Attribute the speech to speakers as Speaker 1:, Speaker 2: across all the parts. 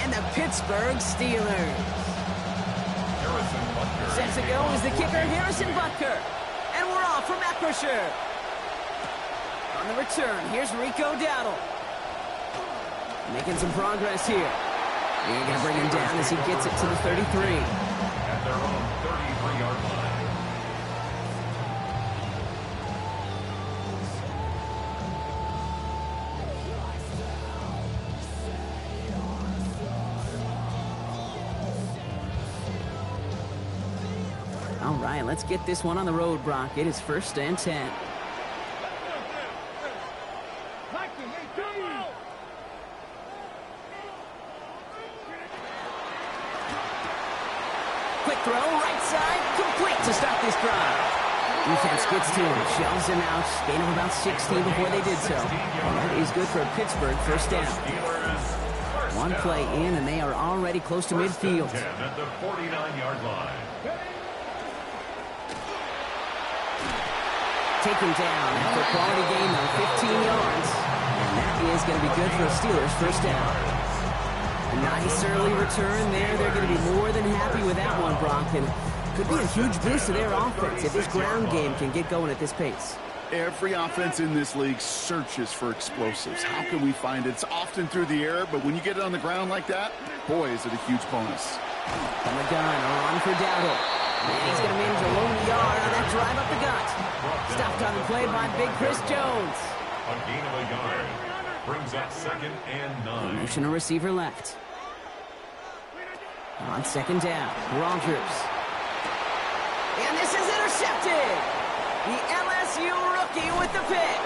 Speaker 1: and the Pittsburgh Steelers. Set to go is the kicker, Harrison Butker. And we're off from Acrisure. On the return, here's Rico Dowdle. Making some progress here. They're going to bring him down as he gets it to the 33.
Speaker 2: At their own 33-yard line.
Speaker 1: All right, let's get this one on the road, Brock. It is 1st and 10. Quick throw, right side, complete to start this drive. Defense gets to him, shoves him out, gain of about 16 before they did so. And that is good for a Pittsburgh 1st down. One play in, and they are already close to midfield.
Speaker 2: At the 49-yard line.
Speaker 1: Taken down after a quality gain, though, 15 yards. And that is going to be good for a Steelers 1st down. A nice early return there. They're going to be more than happy with that one, Brock. And could be a huge boost to their offense if this ground game can get going at this pace.
Speaker 3: Every offense in this league searches for explosives. How can we find it? It's often through the air, but when you get it on the ground like that, boy, is it a huge bonus.
Speaker 1: From the gun, on for Dowdle. And he's going to manage a lone yard on that drive up the gut. Stopped on the play by Big Chris Jones.
Speaker 2: A gain of a yard. Brings up 2nd and 9.
Speaker 1: Motion a receiver left. On 2nd down, Rogers. And this is intercepted. The LSU rookie with the pick.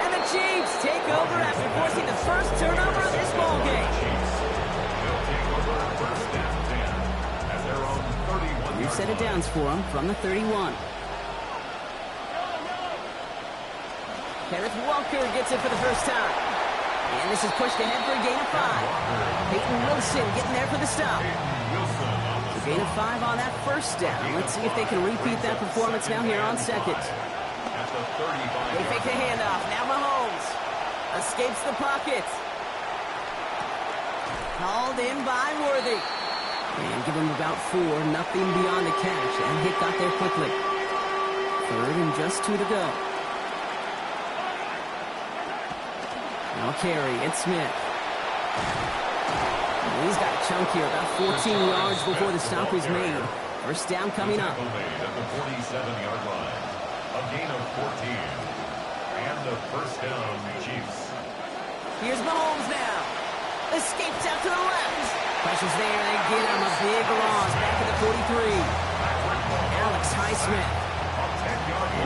Speaker 1: And the Chiefs take over after forcing the first turnover of this ball game.
Speaker 2: They'll take over 1st and 10 at their own 31.
Speaker 1: New set of downs for them from the 31. Kenneth Walker gets it for the first time. And this is pushed ahead for a gain of 5. Peyton Wilson getting there for the stop. A gain of 5 on that 1st down. Let's see if they can repeat that performance now here on 2nd. They fake the handoff. Now Mahomes escapes the pocket. Called in by Worthy. And give him about 4. Nothing beyond the catch. And Hick got there quickly. 3rd and just 2 to go. Now carry, it's Smith. He's got a chunk here, about 14 yards before the stop is made. 1st down coming up.
Speaker 2: At the 47-yard line. A gain of 14. And the 1st down, Chiefs.
Speaker 1: Here's Mahomes now. Escapes out to the left. Pressure's there, they get him a big loss back at the 43. Alex Highsmith.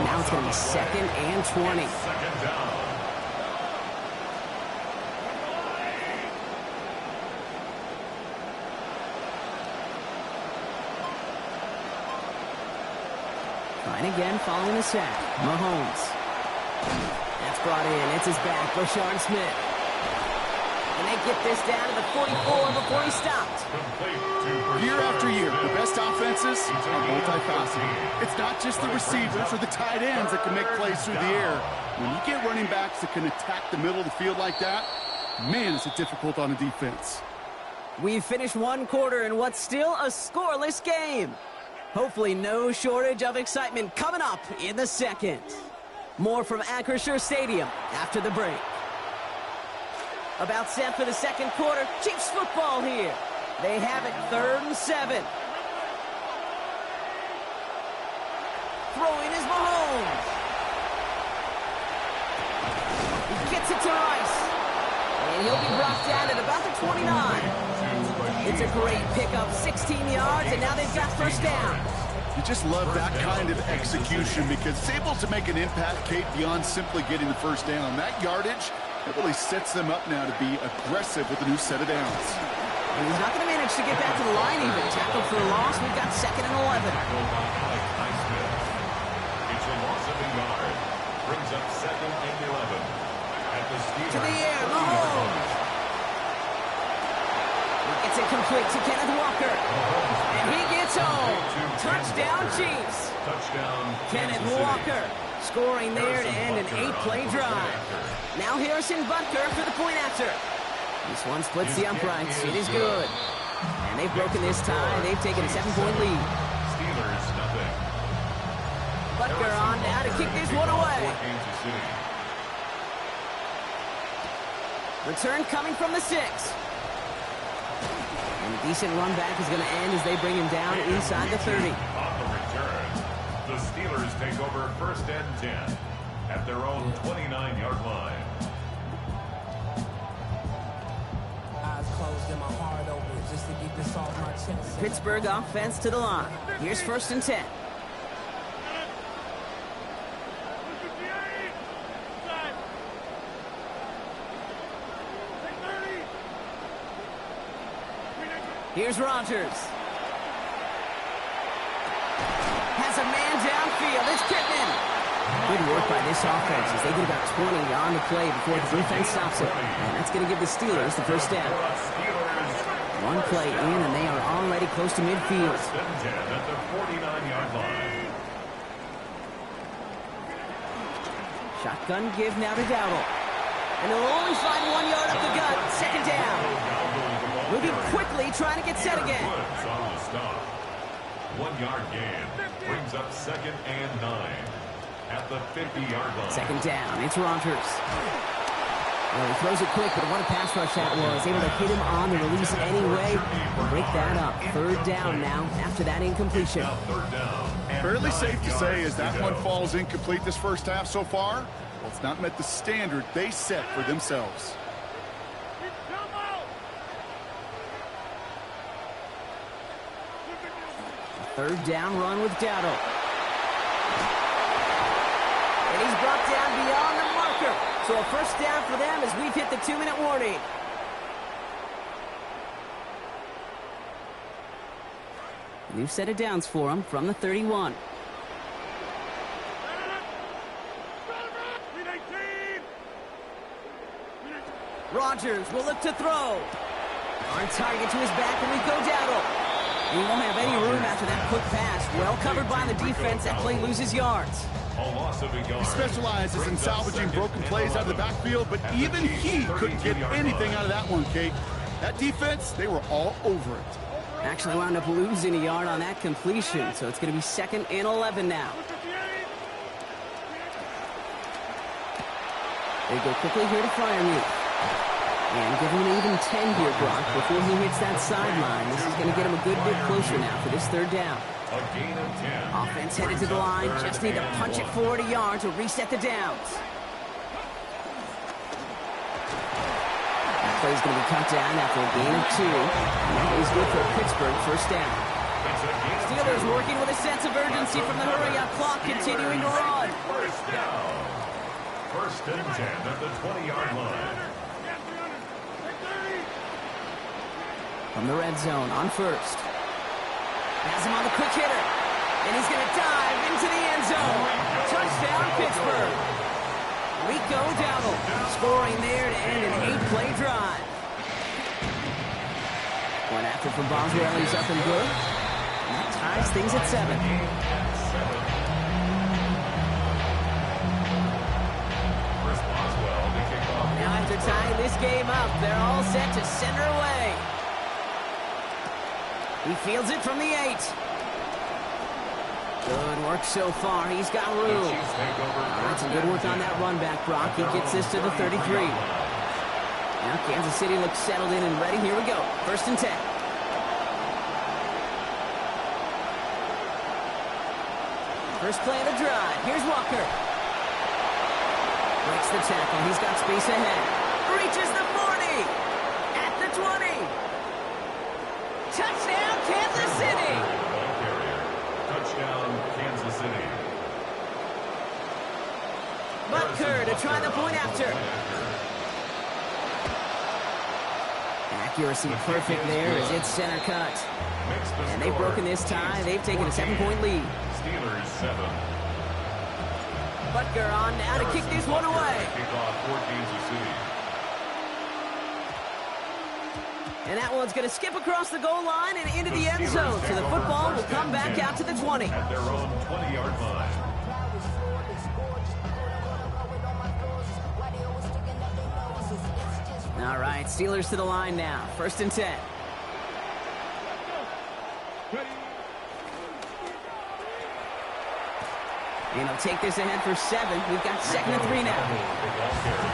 Speaker 1: And now it's going to be 2nd and 20.
Speaker 2: 2nd down.
Speaker 1: Trying again following the sack. Mahomes. That's brought in. It's his back. Brashard Smith. And they get this down to the 44 before he stopped.
Speaker 3: Year after year, the best offenses are multifaceted. It's not just the receivers or the tight ends that can make plays through the air. When you get running backs that can attack the middle of the field like that, man, is it difficult on a defense.
Speaker 1: We've finished 1 quarter in what's still a scoreless game. Hopefully no shortage of excitement coming up in the 2nd. More from Acrisure Stadium after the break. About set for the 2nd quarter. Chiefs football here. They have it 3rd and 7. Throwing is Mahomes. He gets it to Rice. And he'll be brought down at about the 29. It's a great pickup, 16 yards, and now they've got 1st down.
Speaker 3: You just love that kind of execution because it's able to make an impact, Kate, beyond simply getting the 1st down. That yardage, it really sets them up now to be aggressive with a new set of downs.
Speaker 1: And he's not going to manage to get back to the line even. Tackled for a loss. We've got 2nd and 11.
Speaker 2: It's a loss of a yard. Brings up 2nd and 11. At the Steelers.
Speaker 1: To the air, Mahomes. It's incomplete to Kenneth Walker. And he gets home. Touchdown, Chiefs.
Speaker 2: Touchdown,
Speaker 1: Kenneth Walker scoring there to end an 8-play drive. Now Harrison Butker for the point after. This one splits the uprights. It is good. And they've broken this tie. They've taken a 7-point lead.
Speaker 2: Steelers nothing.
Speaker 1: Butker on now to kick this one away. Return coming from the 6. And a decent run back is going to end as they bring him down inside the 30.
Speaker 2: On the return, the Steelers take over 1st and 10 at their own 29-yard line.
Speaker 4: Eyes closed and my heart open just to get this off my chest.
Speaker 1: Pittsburgh offense to the line. Here's 1st and 10. Here's Rodgers. Has a man downfield. It's Pittman. Good work by this offense as they get about 20 on the play before the defense stops it. And that's going to give the Steelers the 1st down. One play in, and they are already close to midfield.
Speaker 2: At the 49-yard line.
Speaker 1: Shotgun give now to Dowdle. And they'll only find 1 yard up the gut. 2nd down. Moving quickly, trying to get set again.
Speaker 2: On the stop. 1 yard gain brings up 2nd and 9 at the 50-yard line.
Speaker 1: 2nd down. It's Rodgers. Well, he throws it quick, but what a pass rush that was. Able to hit him on the release anyway. Break that up. 3rd down now after that incompletion.
Speaker 2: Now 3rd down.
Speaker 3: Fairly safe to say as that one falls incomplete this first half so far, well, it's not met the standard they set for themselves.
Speaker 1: 3rd down run with Dowdle. And he's brought down beyond the marker. So a 1st down for them as we've hit the 2-minute warning. New set of downs for him from the 31. Rodgers will look to throw. On target to his back, and we go Dowdle. He won't have any room after that quick pass. Well covered by the defense. That play loses yards.
Speaker 3: He specializes in salvaging broken plays out of the backfield, but even he couldn't get anything out of that one, Kate. That defense, they were all over it.
Speaker 1: Actually wound up losing a yard on that completion, so it's going to be 2nd and 11 now. They go quickly here to Freiermuth. And give him an even 10 here, Brock, before he hits that sideline. This is going to get him a good bit closer now for this 3rd down.
Speaker 2: A gain of 10.
Speaker 1: Offense headed to the line. Just need to punch it forward a yard to reset the downs. That play's going to be cut down after a gain of 2. And that is good for Pittsburgh 1st down. Steelers working with a sense of urgency from the hurry-up clock, continuing to run.
Speaker 2: 1st down. 1st and 10 at the 20-yard line.
Speaker 1: From the red zone on 1st. Has him on the quick hitter. And he's going to dive into the end zone. Touchdown, Pittsburgh. Rico Dowdle scoring there to end an 8-play drive. One after from Boswell, he's up and good. And that ties things at 7. Now after tying this game up, they're all set to center away. He fields it from the 8. Good work so far. He's got room. All right, some good work on that run back, Brock. He gets this to the 33. Now Kansas City looks settled in and ready. Here we go. 1st and 10. First play of the drive. Here's Walker. Breaks the tackle. He's got space ahead. Reaches the 40. At the 20. Touchdown, Kansas City!
Speaker 2: Touchdown, Kansas City.
Speaker 1: Butker to try the point after. Accuracy perfect there as it's center cut. And they've broken this tie. They've taken a 7-point lead.
Speaker 2: Steelers 7.
Speaker 1: Butker on now to kick this one away.
Speaker 2: Kickoff for Kansas City.
Speaker 1: And that one's going to skip across the goal line and into the end zone. So the football will come back out to the 20.
Speaker 2: At their own 20-yard line.
Speaker 1: All right, Steelers to the line now. 1st and 10. And he'll take this ahead for 7. We've got 2nd and 3 now.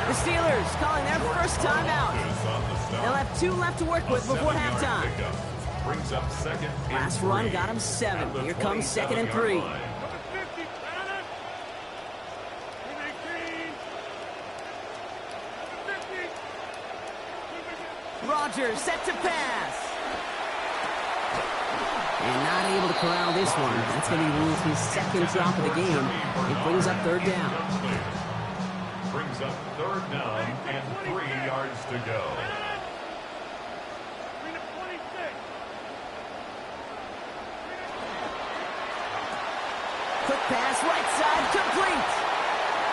Speaker 1: The Steelers calling their first timeout. They'll have 2 left to work with before halftime. Last run got him 7. Here comes 2nd and 3. Rodgers set to pass. And not able to corral this one. That's going to be his 2nd drop of the game. It brings up 3rd down.
Speaker 2: Brings up 3rd down and 3 yards to go.
Speaker 1: Quick pass, right side, complete.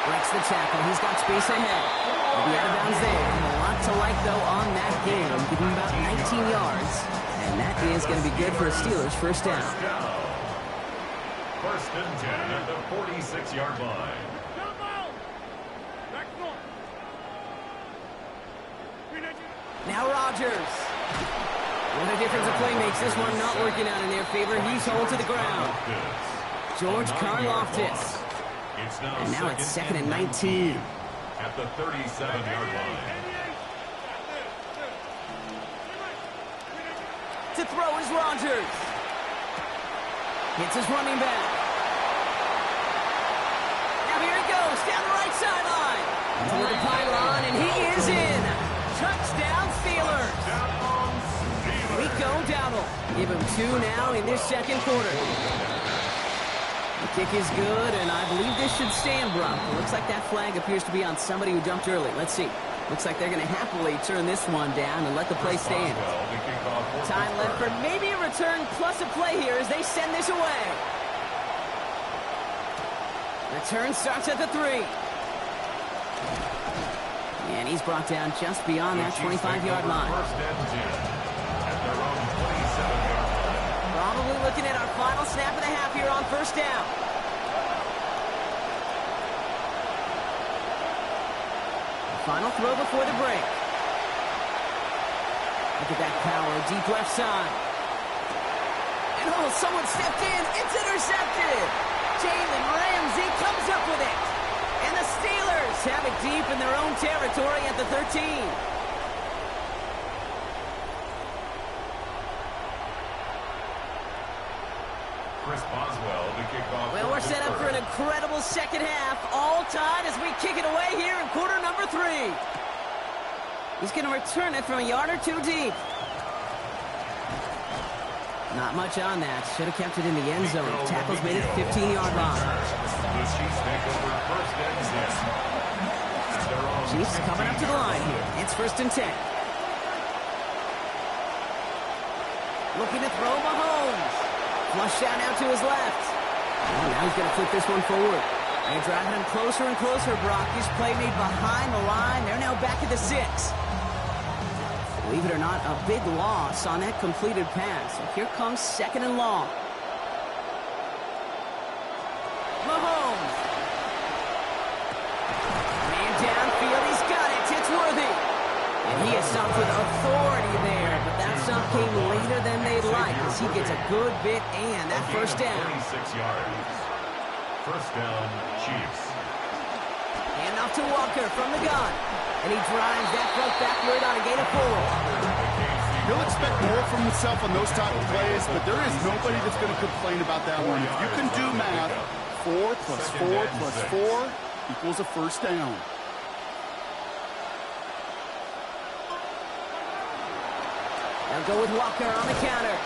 Speaker 1: Breaks the tackle. He's got space ahead. He'll be out of bounds there. A lot to like, though, on that game. Give him about 19 yards. And that is going to be good for a Steelers 1st down.
Speaker 2: 1st and 10 at the 46-yard line.
Speaker 1: Now Rodgers. What a difference a play makes. This one not working out in their favor. He's hauled to the ground. George Karlaftis. And now it's 2nd and 19.
Speaker 2: At the 37-yard line.
Speaker 1: To throw is Rodgers. Hits his running back. Now here he goes, down the right sideline. Toward the pylon, and he is in. Touchdown Steelers. Rico Dowdle. Give him 2 now in this 2nd quarter. The kick is good, and I believe this should stand, Brock. It looks like that flag appears to be on somebody who jumped early. Let's see. Looks like they're going to happily turn this one down and let the play stand. Time left for maybe a return plus a play here as they send this away. Return starts at the 3. And he's brought down just beyond that 25-yard line. Probably looking at our final snap of the half here on 1st down. Final throw before the break. Look at that power, deep left side. And oh, someone stepped in. It's intercepted. Jalen Ramsey comes up with it. And the Steelers have it deep in their own territory at the 13.
Speaker 2: Chris Boswell to kick off.
Speaker 1: Well, we're set up for an incredible 2nd half. All tied as we kick it away here in quarter number 3. He's going to return it from a yard or 2 deep. Not much on that. Should have kept it in the end zone. Tackles made it 15-yard line.
Speaker 2: The Chiefs take over 1st and 10.
Speaker 1: Chiefs coming up to the line here. It's 1st and 10. Looking to throw Mahomes. Flush out now to his left. Oh, now he's going to flip this one forward. They're driving him closer and closer, Brock. This play made behind the line. They're now back at the 6. Believe it or not, a big loss on that completed pass. So here comes 2nd and long. Mahomes. Man downfield, he's got it. It's Worthy. And he is stopped with authority there, but that stop came later than they'd like as he gets a good bit and that 1st down.
Speaker 2: 26 yards. 1st down, Chiefs.
Speaker 1: And off to Walker from the gun. And he drives that front backward on a gain of 4.
Speaker 3: He'll expect more from himself on those type of plays, but there is nobody that's going to complain about that one. If you can do math, 4 plus 4 plus 4 equals a 1st down.
Speaker 1: They'll go with Walker on the counter.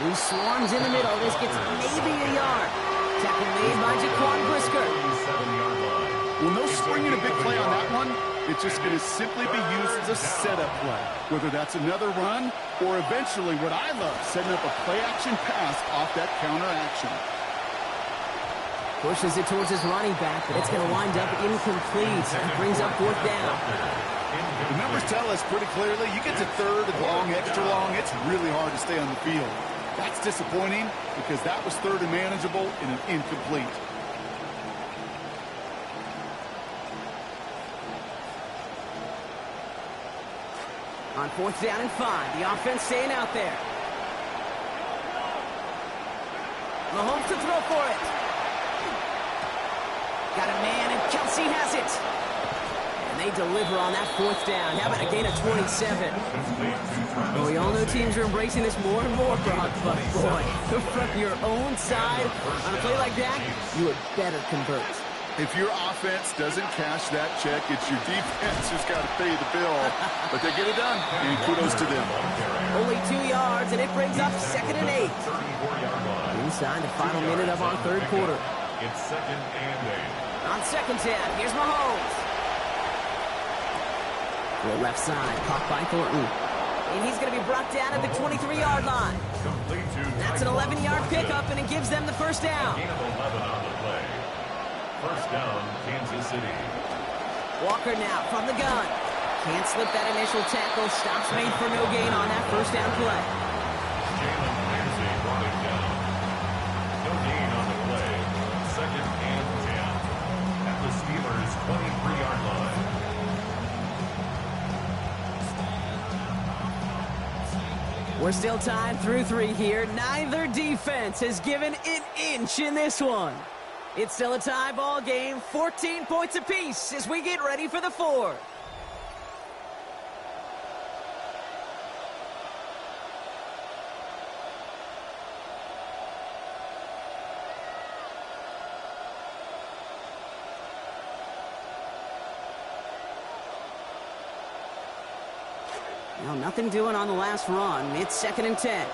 Speaker 1: He swarms in the middle. This gets maybe a yard. Tackle made by Jaquan Brisker.
Speaker 3: Well, no springing a big play on that one. It's just going to simply be used as a setup play. Whether that's another run or eventually what I love, setting up a play-action pass off that counter action.
Speaker 1: Pushes it towards his running back, but it's going to wind up incomplete. That brings up 4th down.
Speaker 3: The numbers tell us pretty clearly, you get to 3rd and long, extra long, it's really hard to stay on the field. That's disappointing because that was 3rd and manageable and an incomplete.
Speaker 1: On 4th down and 5, the offense staying out there. Mahomes to throw for it. Got a man, and Kelsey has it. And they deliver on that 4th down. How about a gain of 27? Well, we all know teams are embracing this more and more, Brock, but boy, from your own side, on a play like that, you had better convert.
Speaker 3: If your offense doesn't cash that check, it's your defense who's got to pay the bill. But they get it done, and kudos to them.
Speaker 1: Only 2 yards, and it brings up 2nd and 8. Inside the final minute of our 3rd quarter.
Speaker 2: It's 2nd and 8.
Speaker 1: On 2nd down, here's Mahomes. To the left side, caught by Thornton. And he's going to be brought down at the 23-yard line. That's an 11-yard pickup, and it gives them the 1st down.
Speaker 2: Gain of 11 on the play. 1st down, Kansas City.
Speaker 1: Walker now from the gun. Can't slip that initial tackle. Stops made for no gain on that 1st down play.
Speaker 2: Jalen Ramsey brought it down. No gain on the play. 2nd and 10. At the Steelers' 23-yard line.
Speaker 1: We're still tied through 3 here. Neither defense has given an inch in this one. It's still a tie ball game, 14 points apiece as we get ready for the 4th. Well, nothing doing on the last run. It's 2nd and 10.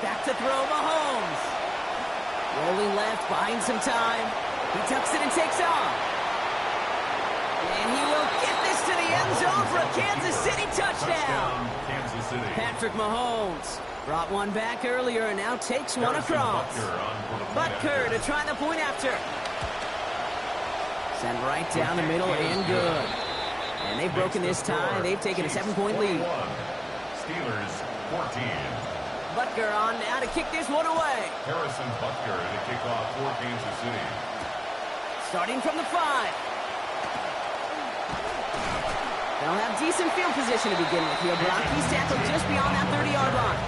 Speaker 1: Back to throw, Mahomes. Rolling left, buying some time. He tucks it and takes off. And he will get this to the end zone for a Kansas City touchdown.
Speaker 2: Kansas City.
Speaker 1: Patrick Mahomes brought one back earlier and now takes one across. Butker to try the point after. Sent right down the middle and good. And they've broken this tie. They've taken a 7-point lead.
Speaker 2: Steelers 14.
Speaker 1: Butker on now to kick this one away.
Speaker 2: Harrison Butker to kick off for Kansas City.
Speaker 1: Starting from the 5. They'll have decent field position to begin with here, Brock. He's tackled just beyond that 30-yard line.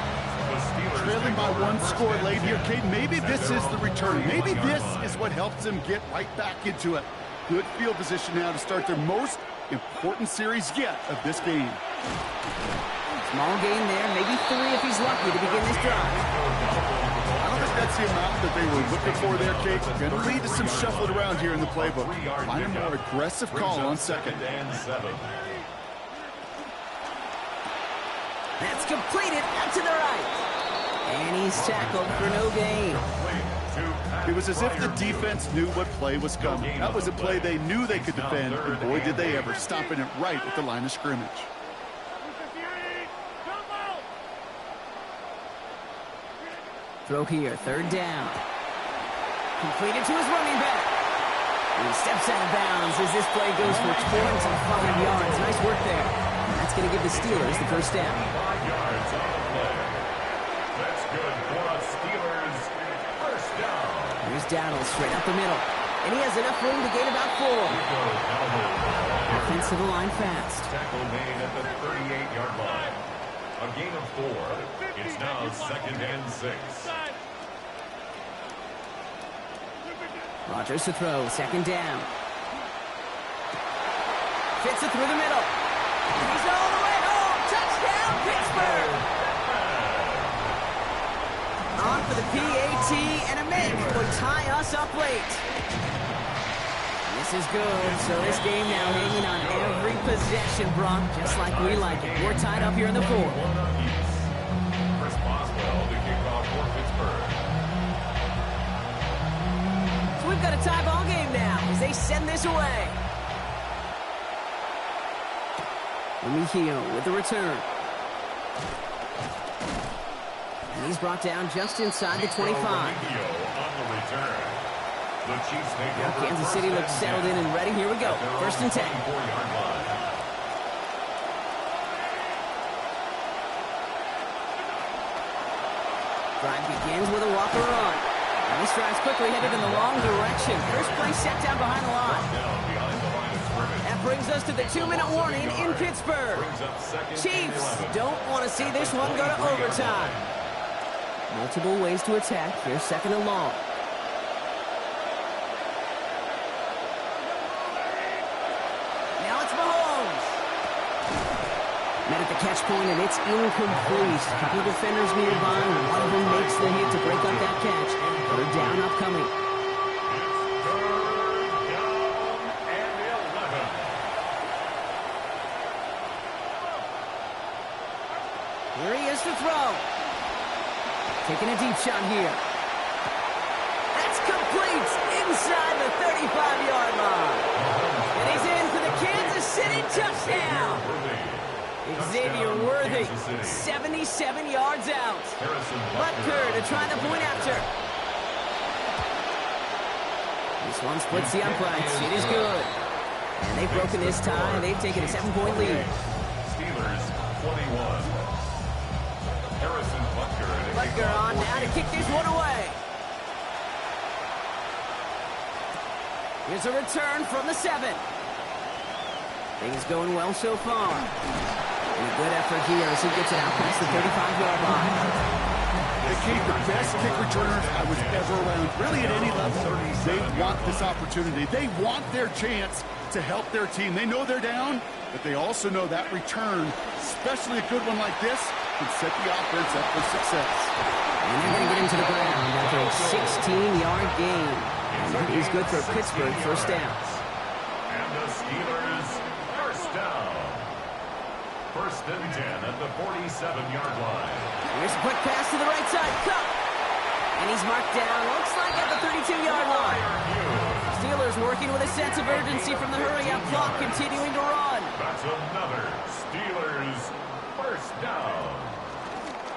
Speaker 3: Trailing by 1 score late here, Kate. Maybe this is the return. Maybe this is what helps them get right back into it. Good field position now to start their most important series yet of this game.
Speaker 1: Small gain there, maybe 3 if he's lucky to begin this drive.
Speaker 3: I don't think that's the amount that they were looking for there, Kate. Going to lead to some shuffling around here in the playbook. Find a more aggressive call on 2nd.
Speaker 1: That's completed out to the right. And he's tackled for no gain.
Speaker 3: It was as if the defense knew what play was coming. That was a play they knew they could defend, and boy, did they ever, stopping it right at the line of scrimmage.
Speaker 1: Throw here, 3rd down. Completed to his running back. He steps out of bounds as this play goes for 25 yards. Nice work there. And that's going to give the Steelers the 1st down.
Speaker 2: 5 yards on the play. That's good for a Steelers 1st down.
Speaker 1: Here's Dowdle straight up the middle. And he has enough room to gain about 4. Offense to the line fast.
Speaker 2: Tackle made at the 38-yard line. A gain of 4. It's now 2nd and 6.
Speaker 1: Rodgers to throw, 2nd down. Fits it through the middle. He's all the way home. Touchdown, Pittsburgh. On for the PAT, and a make would tie us up late. This is good, so this game now hanging on every possession, Brock, just like we like it. We're tied up here in the 4th.
Speaker 2: Chris Boswell to kick off for Pittsburgh.
Speaker 1: So we've got a tie ball game now as they send this away. Remigio with the return. And he's brought down just inside the 25.
Speaker 2: On the return. The Chiefs make over
Speaker 1: Kansas City looks settled in and ready. Here we go. 1st and 10.
Speaker 2: 24-yard line.
Speaker 1: Drive begins with a Walker run. These drives quickly headed in the wrong direction. First play set down behind the line. That brings us to the 2-minute warning in Pittsburgh. Chiefs don't want to see this one go to overtime. Multiple ways to attack. Here's 2nd and long. Now it's Mahomes. Met at the catch point, and it's incomplete. A couple of defenders nearby. One of them makes the hit to break up that catch. Third down upcoming. Here he is to throw. Taking a deep shot here. That's complete inside the 35-yard line. And he's in for the Kansas City touchdown. Xavier Worthy, 77 yards out. Butker to try the point after. This one splits the uprights. It is good. And they've broken this tie. They've taken a 7-point lead.
Speaker 2: Steelers 21.
Speaker 1: Butker on now to kick this one away. Here's a return from the 7. Things going well so far. And a good effort here as he gets it out past the 35-yard line.
Speaker 3: They keep the best kick returners I was ever around. Really at any level, they want this opportunity. They want their chance to help their team. They know they're down, but they also know that return, especially a good one like this, can set the offense up for success.
Speaker 1: And they're going to get him to the ground after a 16-yard gain. And that is good for Pittsburgh first down.
Speaker 2: And the Steelers first down. 1st and 10 at the 47-yard line.
Speaker 1: Here's a quick pass to the right side. Cup. And he's marked down, looks like at the 32-yard line. Steelers working with a sense of urgency from the hurry-up clock, continuing to run.
Speaker 2: That's another Steelers first down.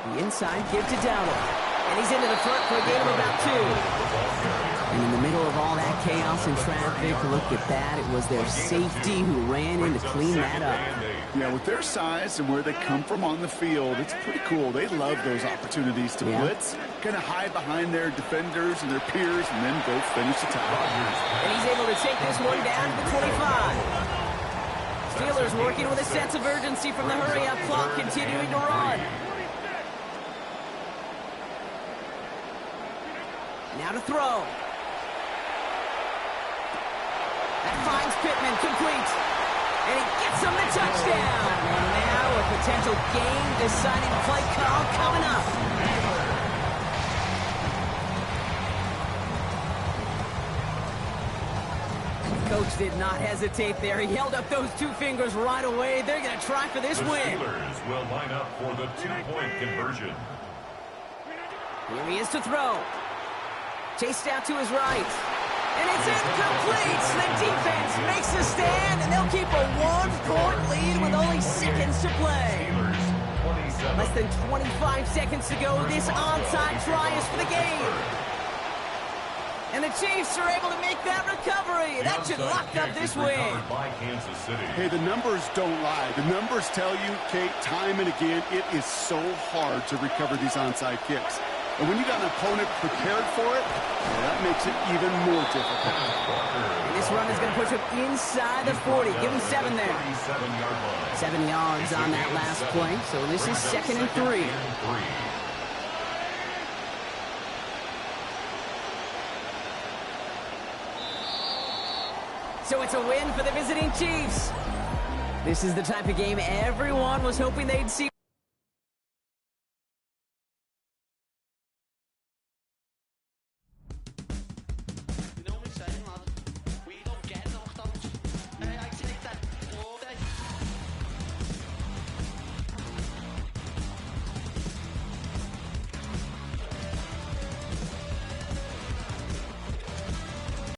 Speaker 1: The inside give to Dowdle. And he's into the front for a gain of about 2. And in the middle of all that chaos and traffic, look at that. It was their safety who ran in to clean that up.
Speaker 3: Yeah, with their size and where they come from on the field, it's pretty cool. They love those opportunities to blitz, kind of hide behind their defenders and their peers, and then go finish the tackle.
Speaker 1: And he's able to take this one down to the 25. Steelers working with a sense of urgency from the hurry-up clock, continuing to run. Now to throw. That finds Pittman, complete. And he gets him the touchdown. And now a potential game-deciding play call coming up. Coach did not hesitate there. He held up those 2 fingers right away. They're going to try for this win.
Speaker 2: The Steelers will line up for the 2-point conversion.
Speaker 1: Here he is to throw. Chased out to his right. And it's incomplete. The defense makes the stand, and they'll keep a 1-point lead with only seconds to play. Less than 25 seconds to go. This onside try is for the game. And the Chiefs are able to make that recovery. That should lock up this win.
Speaker 3: Hey, the numbers don't lie. The numbers tell you, Kate, time and again, it is so hard to recover these onside kicks. And when you got an opponent prepared for it, well, that makes it even more difficult.
Speaker 1: And this run is going to push him inside the 40. Give him 7 there. 7 yards on that last play. So this is 2nd and 3. So it's a win for the visiting Chiefs. This is the type of game everyone was hoping they'd see.